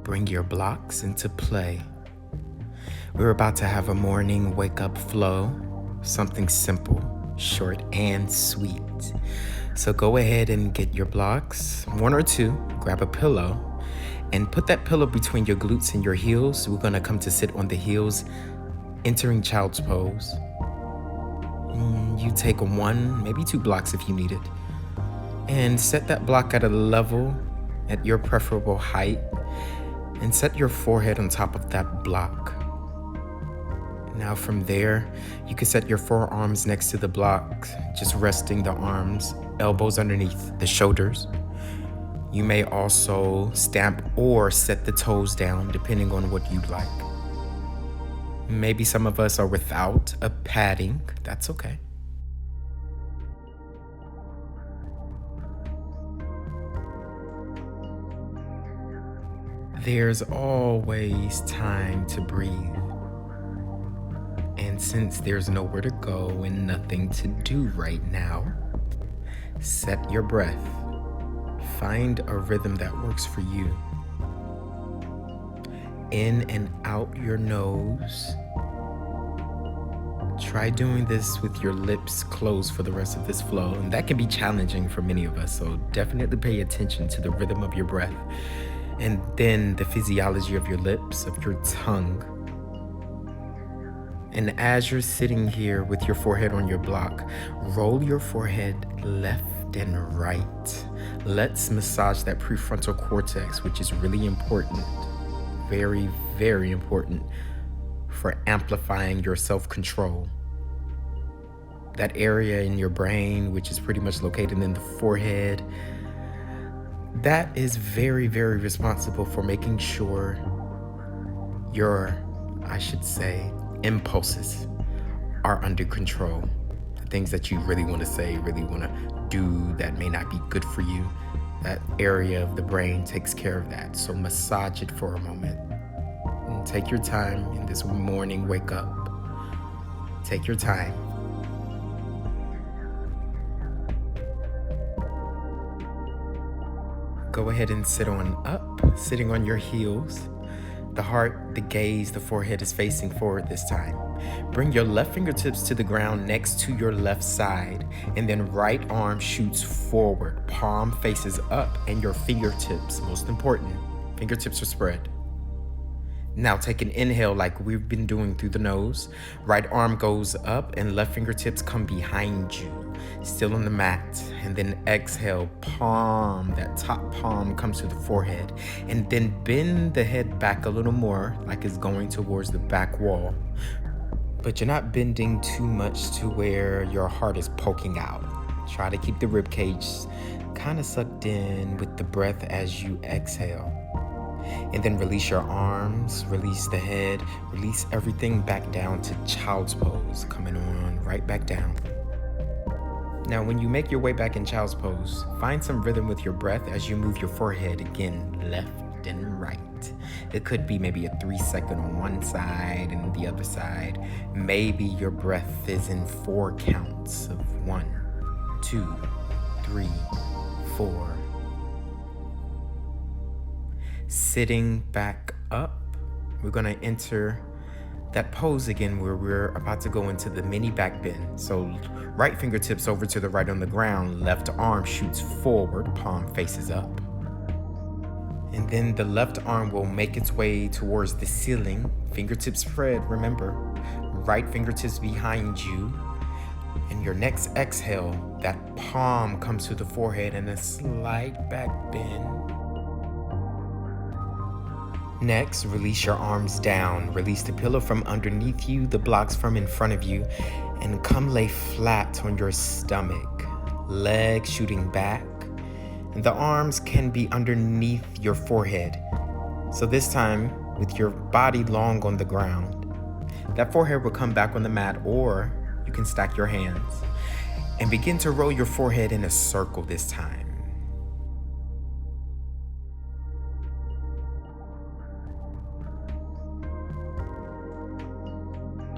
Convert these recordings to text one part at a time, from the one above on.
Bring your blocks into play. We're about to have a morning wake-up flow, something simple, short, and sweet. So go ahead and get your blocks, one or two, grab a pillow, and put that pillow between your glutes and your heels. We're gonna come to sit on the heels, entering child's pose. You take one, maybe two blocks if you need it, and set that block at a level at your preferable height, and set your forehead on top of that block. Now from there, you can set your forearms next to the block, just resting the arms, elbows underneath the shoulders. You may also stamp or set the toes down, depending on what you'd like. Maybe some of us are without a padding. That's okay. There's always time to breathe. And since there's nowhere to go and nothing to do right now, set your breath. Find a rhythm that works for you. In and out your nose. Try doing this with your lips closed for the rest of this flow, and that can be challenging for many of us, so definitely pay attention to the rhythm of your breath, and then the physiology of your lips, of your tongue. And as you're sitting here with your forehead on your block, roll your forehead left and right. Let's massage that prefrontal cortex, which is really important, very, very important for amplifying your self-control. That area in your brain, which is pretty much located in the forehead, that is very, very responsible for making sure your, impulses are under control. The things that you really want to say, really want to do that may not be good for you, that area of the brain takes care of that. So massage it for a moment. And take your time in this morning wake up. Take your time. Go ahead and sit on up, sitting on your heels. The heart, the gaze, the forehead is facing forward this time. Bring your left fingertips to the ground next to your left side, and then right arm shoots forward, palm faces up, and your fingertips, most important, fingertips are spread. Now take an inhale like we've been doing through the nose. Right arm goes up and left fingertips come behind you, still on the mat. And then exhale, palm, that top palm comes to the forehead. And then bend the head back a little more like it's going towards the back wall. But you're not bending too much to where your heart is poking out. Try to keep the rib cage kind of sucked in with the breath as you exhale. And then release your arms, release the head, release everything back down to child's pose, coming on right back down. Now, when you make your way back in child's pose, find some rhythm with your breath as you move your forehead again, left and right. It could be maybe a 3-second on one side and the other side. Maybe your breath is in 4 counts of 1, 2, 3, 4. Sitting back up, we're gonna enter that pose again where we're about to go into the mini back bend. So right fingertips over to the right on the ground, left arm shoots forward, palm faces up. And then the left arm will make its way towards the ceiling, fingertips spread, remember. Right fingertips behind you. And your next exhale, that palm comes to the forehead and a slight back bend. Next, release your arms down. Release the pillow from underneath you, the blocks from in front of you, and come lay flat on your stomach. Legs shooting back, and the arms can be underneath your forehead. So this time, with your body long on the ground, that forehead will come back on the mat, or you can stack your hands and begin to roll your forehead in a circle this time.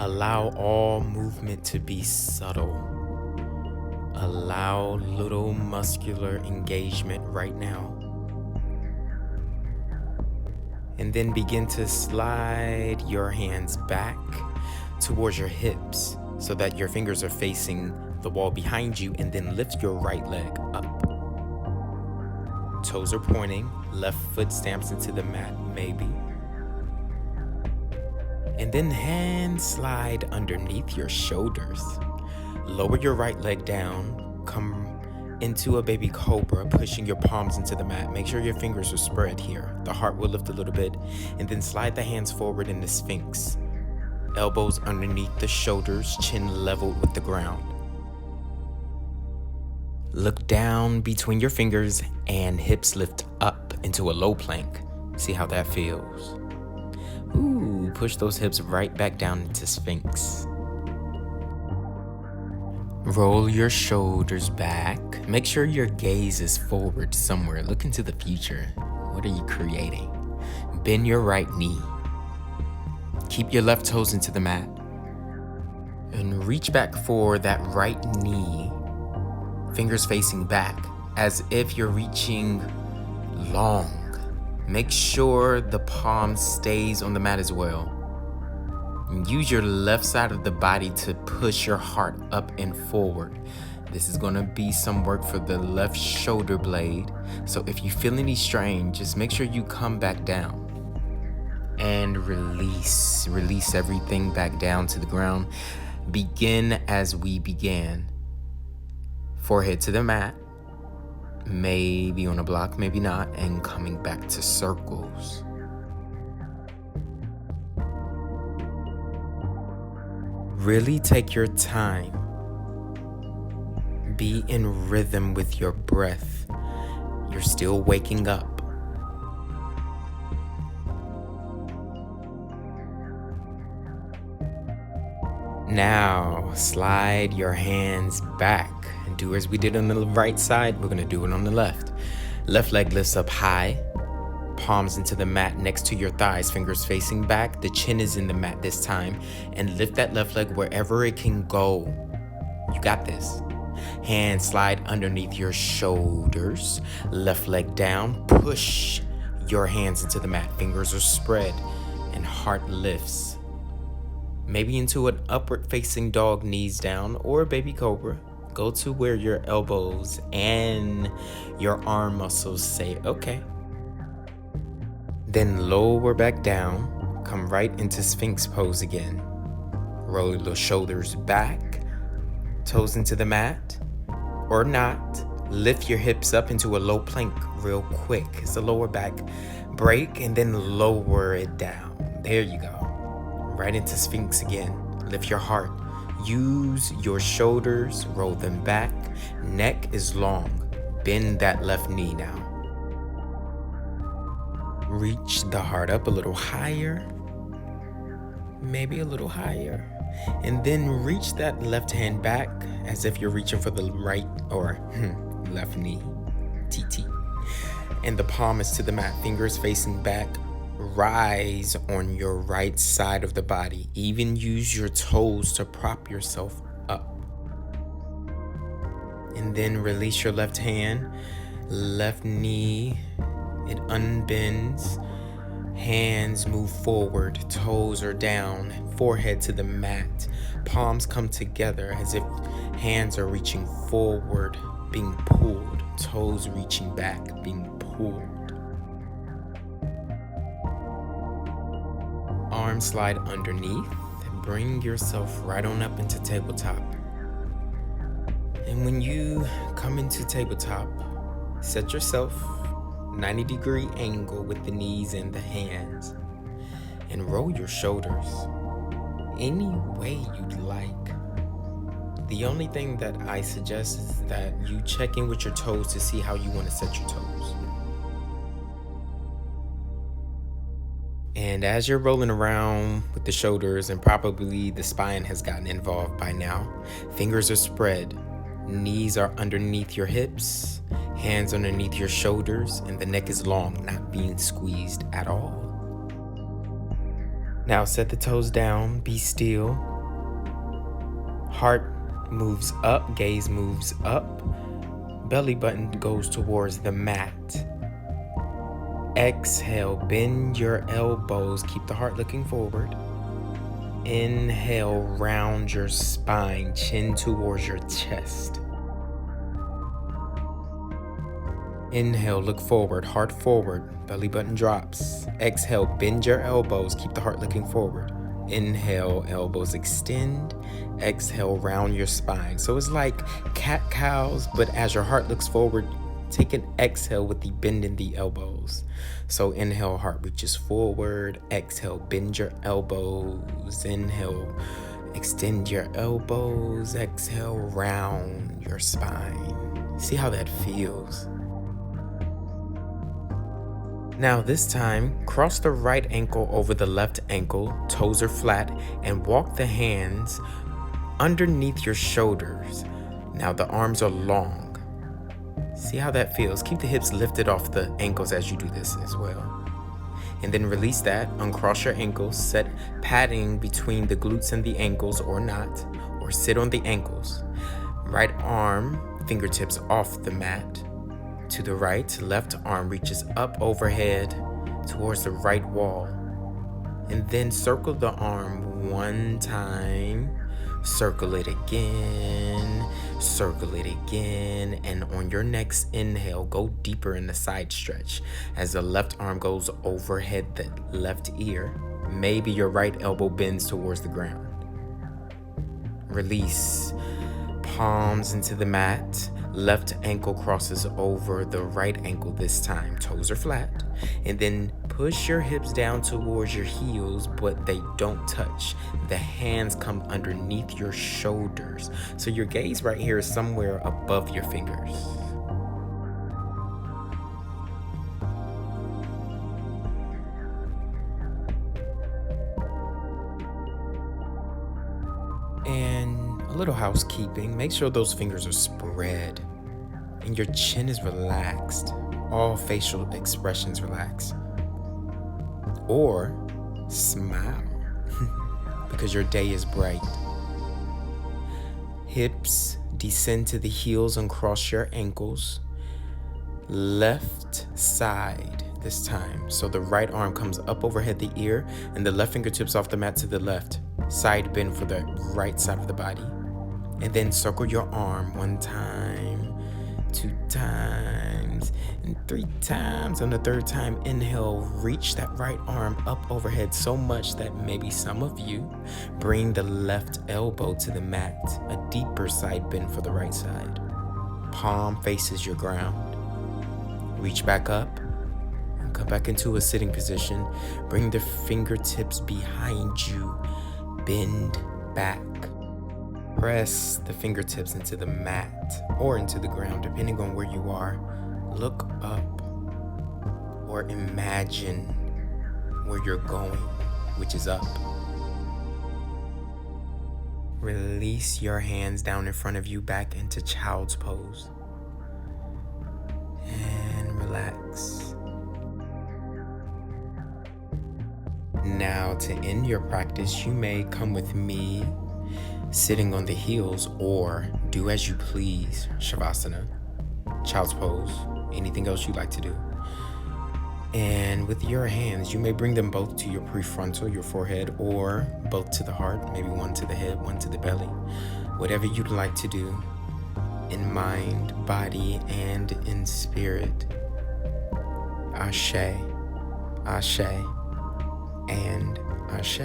Allow all movement to be subtle. Allow little muscular engagement right now. And then begin to slide your hands back towards your hips so that your fingers are facing the wall behind you, and then lift your right leg up. Toes are pointing, left foot stamps into the mat, maybe. And then hands slide underneath your shoulders. Lower your right leg down, come into a baby cobra, pushing your palms into the mat. Make sure your fingers are spread here. The heart will lift a little bit, and then slide the hands forward in the Sphinx. Elbows underneath the shoulders, chin leveled with the ground. Look down between your fingers and hips lift up into a low plank. See how that feels. Ooh, push those hips right back down into Sphinx. Roll your shoulders back. Make sure your gaze is forward somewhere. Look into the future. What are you creating? Bend your right knee. Keep your left toes into the mat. And reach back for that right knee. Fingers facing back as if you're reaching long. Make sure the palm stays on the mat as well. And use your left side of the body to push your heart up and forward. This is gonna be some work for the left shoulder blade. So if you feel any strain, just make sure you come back down. And release. Release everything back down to the ground. Begin as we began. Forehead to the mat. Maybe on a block, maybe not. And coming back to circles. Really take your time. Be in rhythm with your breath. You're still waking up. Now, slide your hands back and do as we did on the right side. We're gonna do it on the left. Left leg lifts up high. Palms into the mat next to your thighs, fingers facing back. The chin is in the mat this time. And lift that left leg wherever it can go. You got this. Hands slide underneath your shoulders. Left leg down. Push your hands into the mat. Fingers are spread and heart lifts. Maybe into an upward facing dog, knees down, or baby cobra. Go to where your elbows and your arm muscles say, okay. Then lower back down, come right into Sphinx pose again. Roll the shoulders back, toes into the mat, or not. Lift your hips up into a low plank real quick. It's a lower back break, and then lower it down. There you go. Right into Sphinx again. Lift your heart. Use your shoulders, roll them back. Neck is long. Bend that left knee now. Reach the heart up a little higher, maybe a little higher, and then reach that left hand back as if you're reaching for the right or left knee, TT. And the palm is to the mat, fingers facing back. Rise on your right side of the body. Even use your toes to prop yourself up. And then release your left hand, left knee. It unbends, hands move forward, toes are down, forehead to the mat, palms come together as if hands are reaching forward, being pulled, toes reaching back, being pulled. Arms slide underneath, bring yourself right on up into tabletop. And when you come into tabletop, set yourself 90-degree angle with the knees and the hands, and roll your shoulders any way you'd like. The only thing that I suggest is that you check in with your toes to see how you want to set your toes. And as you're rolling around with the shoulders, and probably the spine has gotten involved by now, fingers are spread, knees are underneath your hips, hands underneath your shoulders, and the neck is long, not being squeezed at all. Now set the toes down, be still. Heart moves up, gaze moves up. Belly button goes towards the mat. Exhale, bend your elbows, keep the heart looking forward. Inhale, round your spine, chin towards your chest. Inhale, look forward, heart forward, belly button drops. Exhale, bend your elbows, keep the heart looking forward. Inhale, elbows extend. Exhale, round your spine. So it's like cat-cows, but as your heart looks forward, take an exhale with the bend in the elbows. So inhale, heart reaches forward. Exhale, bend your elbows. Inhale, extend your elbows. Exhale, round your spine. See how that feels. Now this time, cross the right ankle over the left ankle, toes are flat, and walk the hands underneath your shoulders. Now the arms are long. See how that feels. Keep the hips lifted off the ankles as you do this as well. And then release that, uncross your ankles, set padding between the glutes and the ankles or not, or sit on the ankles. Right arm, fingertips off the mat. To the right, left arm reaches up overhead towards the right wall. And then circle the arm one time, circle it again, and on your next inhale, go deeper in the side stretch as the left arm goes overhead the left ear. Maybe your right elbow bends towards the ground. Release, palms into the mat. Left ankle crosses over the right ankle this time. Toes are flat. And then push your hips down towards your heels, but they don't touch. The hands come underneath your shoulders. So your gaze right here is somewhere above your fingers. And a little housekeeping, make sure those fingers are spread and your chin is relaxed. All facial expressions relax. Or smile because your day is bright. Hips descend to the heels and cross your ankles. Left side this time. So the right arm comes up overhead the ear and the left fingertips off the mat to the left. Side bend for the right side of the body. And then circle your arm one time, 2 times, and 3 times. On the 3rd time, inhale, reach that right arm up overhead so much that maybe some of you bring the left elbow to the mat, a deeper side bend for the right side. Palm faces your ground. Reach back up and come back into a sitting position. Bring the fingertips behind you. Bend back. Press the fingertips into the mat or into the ground, depending on where you are. Look up or imagine where you're going, which is up. Release your hands down in front of you back into child's pose. And relax. Now, to end your practice, you may come with me sitting on the heels or do as you please, Shavasana, child's pose, anything else you'd like to do. And with your hands, you may bring them both to your prefrontal, your forehead, or both to the heart, maybe one to the head, one to the belly. Whatever you'd like to do, in mind, body, and in spirit. Ashe, Ashe, and Ashe.